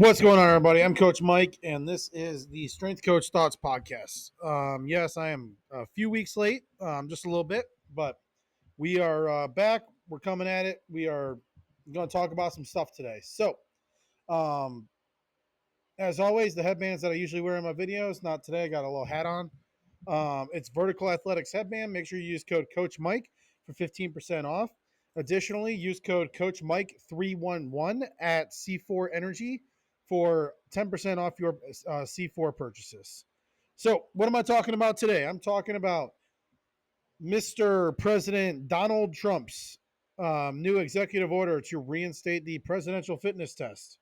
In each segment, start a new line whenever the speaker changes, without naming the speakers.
What's going on, everybody? I'm Coach Mike, and this is the Strength Coach Thoughts podcast. Yes, I am a few weeks late, just a little bit, but we are back. We're coming at it. We are going to talk about some stuff today. So, um, as always, the headbands that I usually wear in my videos, not today. I got a little hat on. It's Vertical Athletics headband. Make sure you use code Coach Mike for 15% off. Additionally, use code Coach Mike 311 at C4 Energy for 10% off your C4 purchases. So, what am I talking about today? I'm talking about Mr. President Donald Trump's new executive order to reinstate the Presidential Fitness Test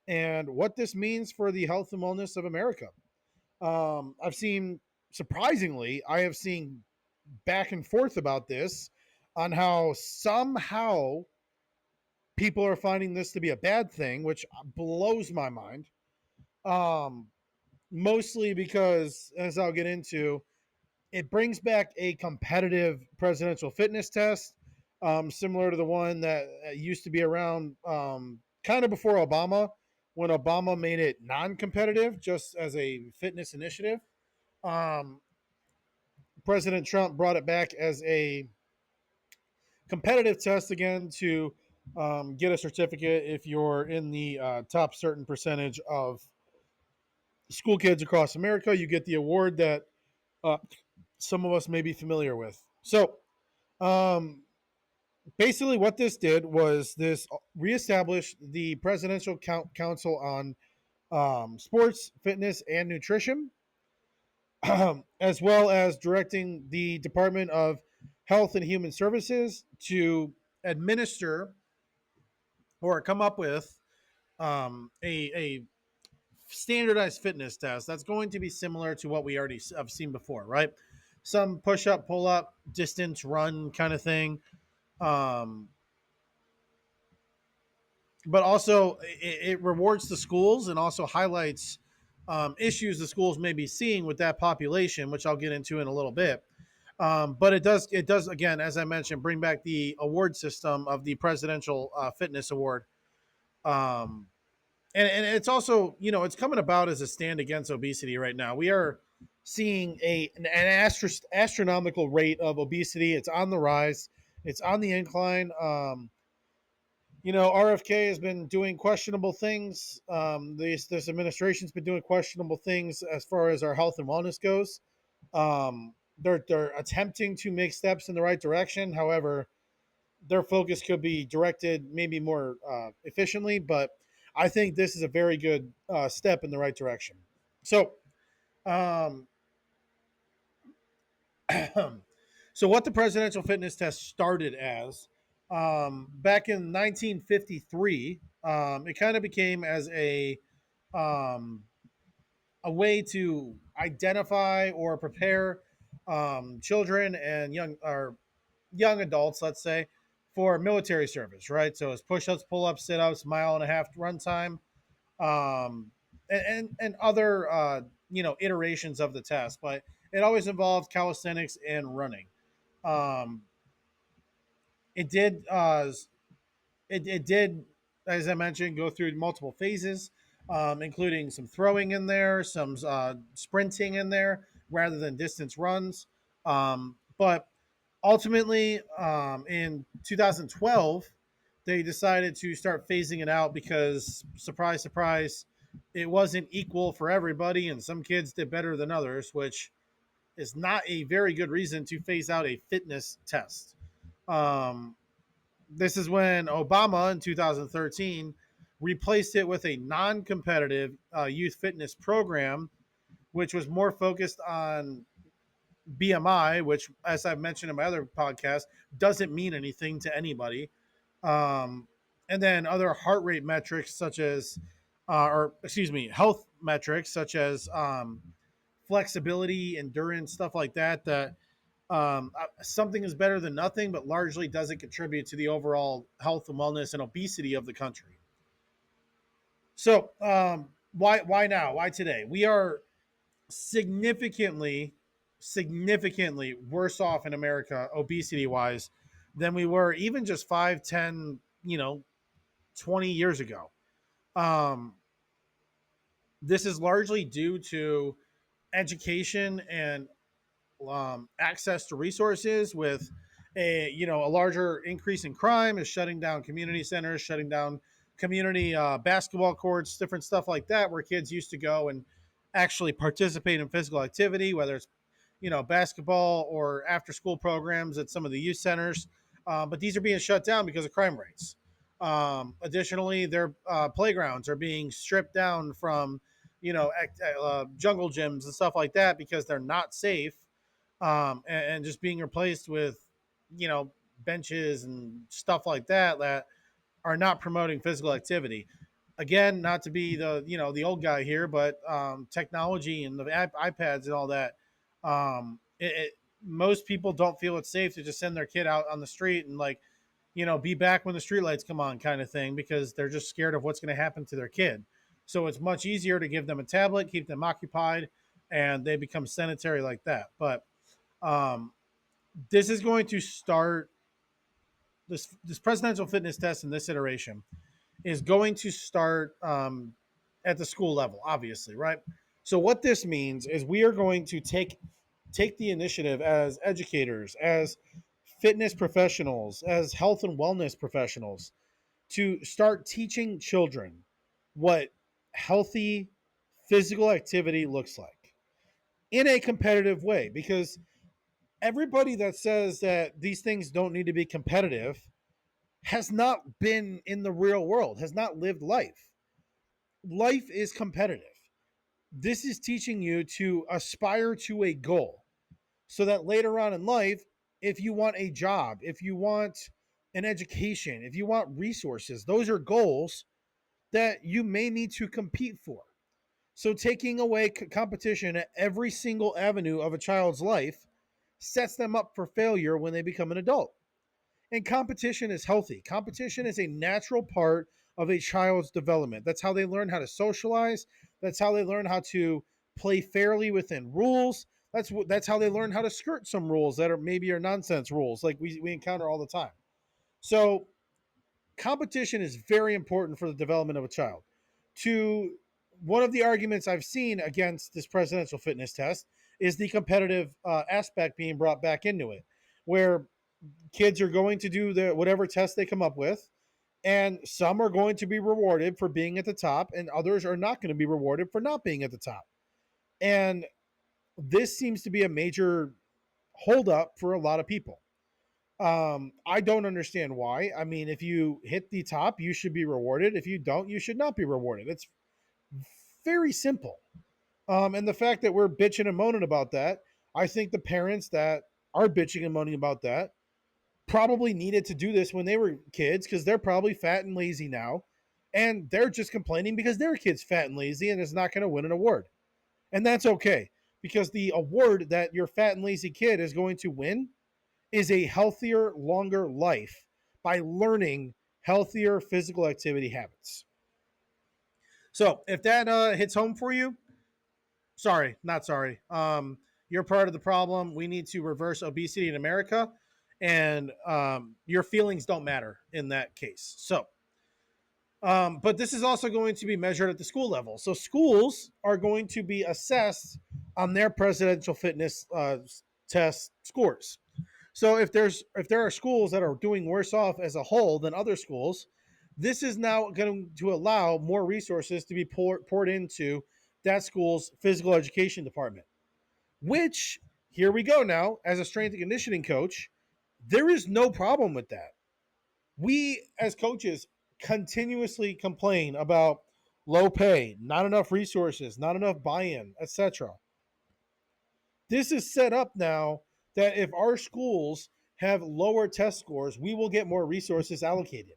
and what this means for the health and wellness of America. I've seen, surprisingly, I have seen back and forth about this on how somehow people are finding this to be a bad thing, which blows my mind. Um, Mostly because, as I'll get into, it brings back a competitive presidential fitness test, similar to the one that used to be around kind of before Obama, when Obama made it non-competitive, just as a fitness initiative. Um, President Trump brought it back as a competitive test again to get a certificate if you're in the top certain percentage of school kids across America. You get the award that uh, some of us may be familiar with. So, um, basically, what this did was this reestablished the Presidential Council on Sports, Fitness, and Nutrition, as well as directing the Department of Health and Human Services to administer or come up with a standardized fitness test that's going to be similar to what we already have seen before, right? Some push up, pull up, distance, run kind of thing. Um, but also, it rewards the schools and also highlights issues the schools may be seeing with that population, which I'll get into in a little bit. But it does again, as I mentioned, bring back the award system of the Presidential Fitness Award. Um, and it's also, it's coming about as a stand against obesity right now. We are seeing an astronomical rate of obesity. It's on the rise. It's on the incline. RFK has been doing questionable things. This administration's been doing questionable things as far as our health and wellness goes. They're attempting to make steps in the right direction. However, their focus could be directed maybe more efficiently, but I think this is a very good step in the right direction. So, um, so what the presidential fitness test started as back in 1953, it kind of became as um, a way to identify or prepare children and young adults, let's say, for military service, right? So it's push-ups, pull-ups, sit-ups, mile and a half run time, and other iterations of the test. But it always involved calisthenics and running. Um, it did it did, as I mentioned, go through multiple phases, including some throwing in there, some sprinting in there rather than distance runs. But ultimately, in 2012, they decided to start phasing it out because, surprise, surprise, it wasn't equal for everybody, and some kids did better than others, which is not a very good reason to phase out a fitness test. Um, this is when Obama in 2013 replaced it with a non competitive youth fitness program, which was more focused on BMI, which, as I've mentioned in my other podcast, doesn't mean anything to anybody. Um, and then other heart rate metrics, such as, health metrics, such as flexibility, endurance, stuff like that, something is better than nothing, but largely doesn't contribute to the overall health and wellness and obesity of the country. So, why now? Why today? We are significantly, significantly worse off in America, obesity wise, than we were even just 5, 10, 20 years ago. Um, This is largely due to education and access to resources with a larger increase in crime is shutting down community centers, shutting down community basketball courts, different stuff like that, where kids used to go and actually participate in physical activity, whether it's basketball or after school programs at some of the youth centers. But these are being shut down because of crime rates. Additionally, their playgrounds are being stripped down from jungle gyms and stuff like that because they're not safe, and just being replaced with you know benches and stuff like that are not promoting physical activity. Again, not to be the old guy here, but technology and the iPads and all that, most people don't feel it's safe to just send their kid out on the street and be back when the streetlights come on, kind of thing, because they're just scared of what's going to happen to their kid. So it's much easier to give them a tablet, keep them occupied, and they become sedentary like that. But um, this is going to start this presidential fitness test in this iteration is going to start at the school level, obviously, right? So what this means is we are going to take the initiative as educators, as fitness professionals, as health and wellness professionals, to start teaching children what healthy physical activity looks like in a competitive way, because everybody that says that these things don't need to be competitive has not been in the real world, has not lived life. Life is competitive. This is teaching you to aspire to a goal so that later on in life, if you want a job, if you want an education, if you want resources, those are goals that you may need to compete for. So taking away competition at every single avenue of a child's life sets them up for failure when they become an adult. And competition is healthy. Competition is a natural part of a child's development. That's how they learn how to socialize. That's how they learn how to play fairly within rules. That's how they learn how to skirt some rules that are maybe are nonsense rules like we encounter all the time. So competition is very important for the development of a child. To one of the arguments I've seen against this presidential fitness test is the competitive aspect being brought back into it, where kids are going to do whatever test they come up with, and some are going to be rewarded for being at the top, and others are not going to be rewarded for not being at the top. And this seems to be a major holdup for a lot of people. I don't understand why. I mean, if you hit the top, you should be rewarded. If you don't, you should not be rewarded. It's very simple. And the fact that we're bitching and moaning about that, I think the parents that are bitching and moaning about that probably needed to do this when they were kids because they're probably fat and lazy now. And they're just complaining because their kid's fat and lazy and is not going to win an award. And that's okay, because the award that your fat and lazy kid is going to win is a healthier, longer life by learning healthier physical activity habits. So if that hits home for you, sorry, not sorry. You're part of the problem. We need to reverse obesity in America, and your feelings don't matter in that case. So, but this is also going to be measured at the school level. So schools are going to be assessed on their presidential fitness test scores. So if there are schools that are doing worse off as a whole than other schools, this is now going to allow more resources to be poured into that school's physical education department. Which, here we go now, as a strength and conditioning coach, there is no problem with that. We as coaches continuously complain about low pay, not enough resources, not enough buy-in, etc. This is set up now that if our schools have lower test scores, we will get more resources allocated.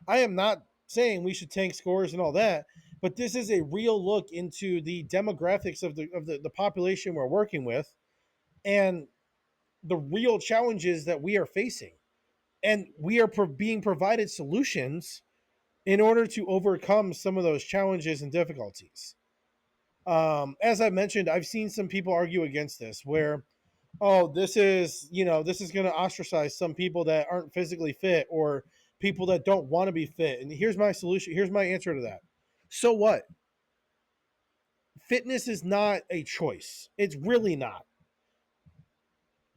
I am not saying we should tank scores and all that, but this is a real look into the demographics of the population we're working with and the real challenges that we are facing. And we are being provided solutions in order to overcome some of those challenges and difficulties. As I mentioned, I've seen some people argue against this where, oh, this is going to ostracize some people that aren't physically fit or people that don't want to be fit. And here's my solution. Here's my answer to that. So what? fitness is not a choice. It's really not.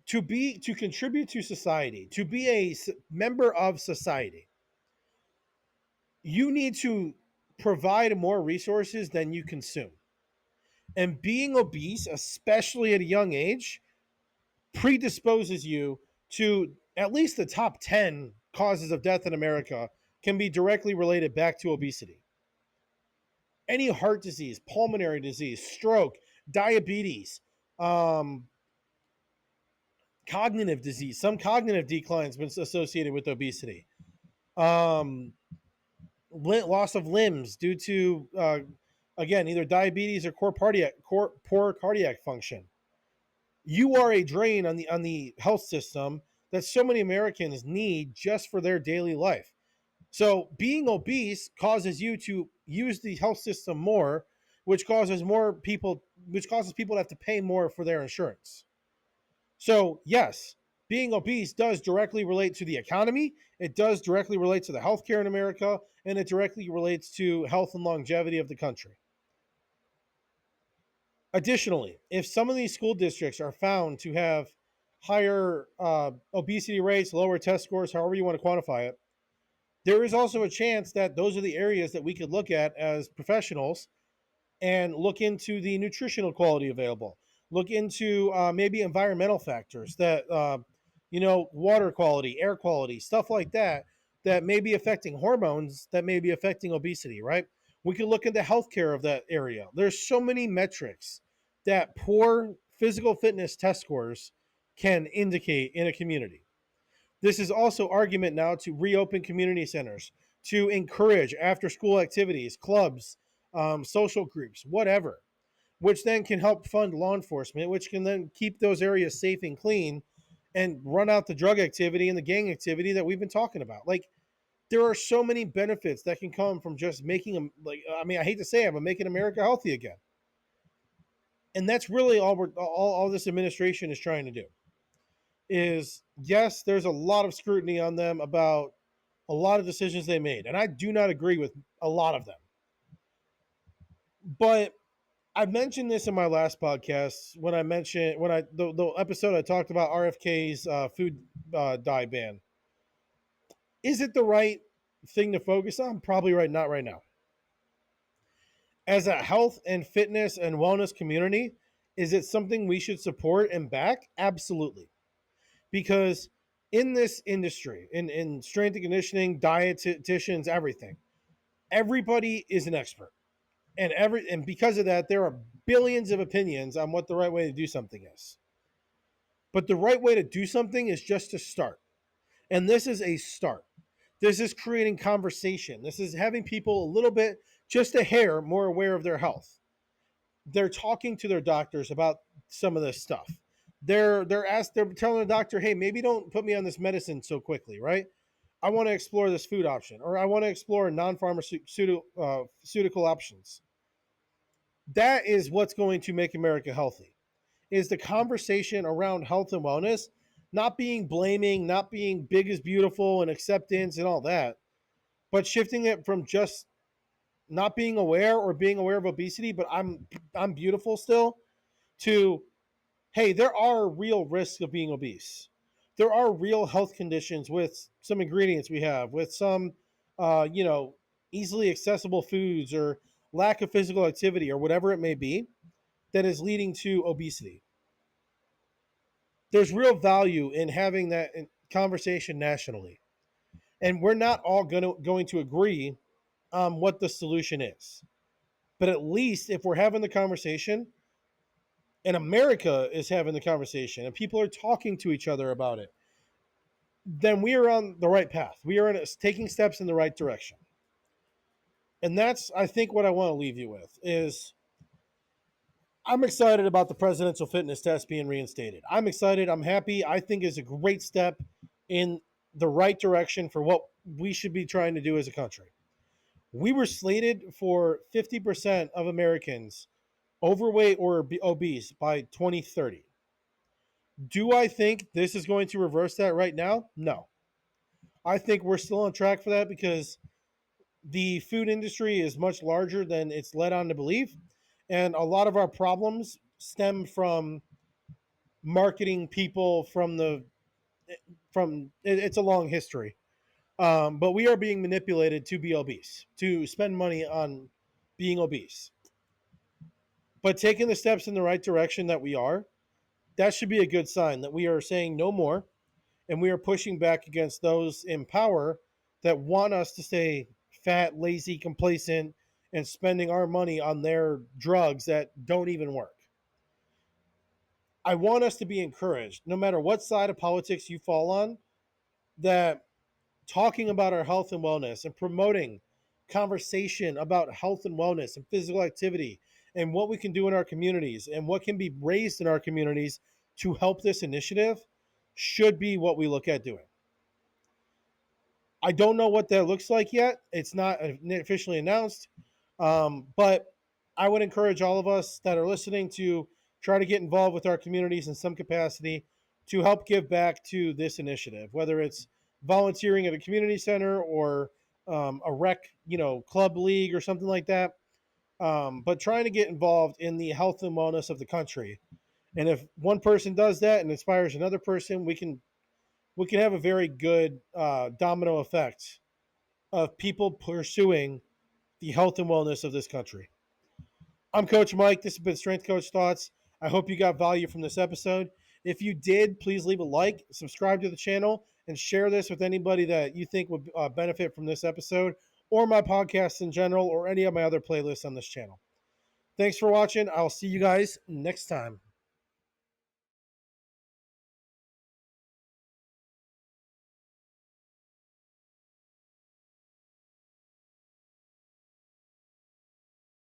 To contribute to society, to be a member of society, you need to provide more resources than you consume. And being obese, especially at a young age, predisposes you to at least the top 10 causes of death in America can be directly related back to obesity. Any heart disease, pulmonary disease, stroke, diabetes, um, cognitive disease, some cognitive decline has been associated with obesity. Um, Loss of limbs due to, again, either diabetes or poor cardiac function. You are a drain on the health system that so many Americans need just for their daily life. So being obese causes you to use the health system more, which causes people to have to pay more for their insurance. So yes, being obese does directly relate to the economy. It does directly relate to the healthcare in America, and it directly relates to health and longevity of the country. Additionally, if some of these school districts are found to have higher obesity rates, lower test scores, however you want to quantify it, there is also a chance that those are the areas that we could look at as professionals and look into the nutritional quality available. Look into maybe environmental factors that, water quality, air quality, stuff like that, that may be affecting hormones, that may be affecting obesity, right? We could look into healthcare of that area. There's so many metrics that poor physical fitness test scores can indicate in a community. This is also argument now to reopen community centers, to encourage after school activities, clubs, social groups, whatever, which then can help fund law enforcement, which can then keep those areas safe and clean and run out the drug activity and the gang activity that we've been talking about. Like, there are so many benefits that can come from just making them, like, I mean, I hate to say it, but making America healthy again. And that's really all this administration is trying to do. Is yes, there's a lot of scrutiny on them about a lot of decisions they made, and I do not agree with a lot of them. But I mentioned this in my last podcast when I mentioned the episode I talked about RFK's food dye ban. Is it the right thing to focus on? Probably right, not right now. As a health and fitness and wellness community, is it something we should support and back? Absolutely. Because in this industry, in strength and conditioning, dietitians, everything, everybody is an expert. And because of that, there are billions of opinions on what the right way to do something is. But the right way to do something is just to start. And this is a start. This is creating conversation. This is having people a little bit, just a hair, more aware of their health. They're talking to their doctors about some of this stuff. They're telling the doctor, hey, maybe don't put me on this medicine so quickly, right? I want to explore this food option, or I want to explore non-pharmaceutical options. That is what's going to make America healthy. Is the conversation around health and wellness, not being blaming, not being big is beautiful and acceptance and all that, but shifting it from just not being aware or being aware of obesity, but I'm beautiful still, to hey, there are real risks of being obese. There are real health conditions with some ingredients we have, with some, uh, you know, easily accessible foods or lack of physical activity or whatever it may be that is leading to obesity. There's real value in having that conversation nationally. And we're not all going to agree on what the solution is. But at least if we're having the conversation and America is having the conversation and people are talking to each other about it, then we are on the right path. We are taking steps in the right direction. And that's, I think, what I want to leave you with is I'm excited about the presidential fitness test being reinstated. I'm excited. I'm happy. I think it's a great step in the right direction for what we should be trying to do as a country. We were slated for 50% of Americans overweight or obese by 2030. Do I think this is going to reverse that right now? No. I think we're still on track for that because the food industry is much larger than it's led on to believe. And a lot of our problems stem from marketing people it's a long history. But we are being manipulated to be obese, to spend money on being obese. But taking the steps in the right direction that we are, that should be a good sign that we are saying no more, and we are pushing back against those in power that want us to stay fat, lazy, complacent, and spending our money on their drugs that don't even work. I want us to be encouraged, no matter what side of politics you fall on, that talking about our health and wellness and promoting conversation about health and wellness and physical activity and what we can do in our communities and what can be raised in our communities to help this initiative should be what we look at doing. I don't know what that looks like yet. It's not officially announced. But I would encourage all of us that are listening to try to get involved with our communities in some capacity to help give back to this initiative, whether it's volunteering at a community center or a rec, club league or something like that. But trying to get involved in the health and wellness of the country. And if one person does that and inspires another person, we can have a very good domino effect of people pursuing the health and wellness of this country. I'm Coach Mike. This has been Strength Coach Thoughts. I hope you got value from this episode. If you did, please leave a like, subscribe to the channel, and share this with anybody that you think would benefit from this episode or my podcast in general or any of my other playlists on this channel. Thanks for watching. I'll see you guys next time.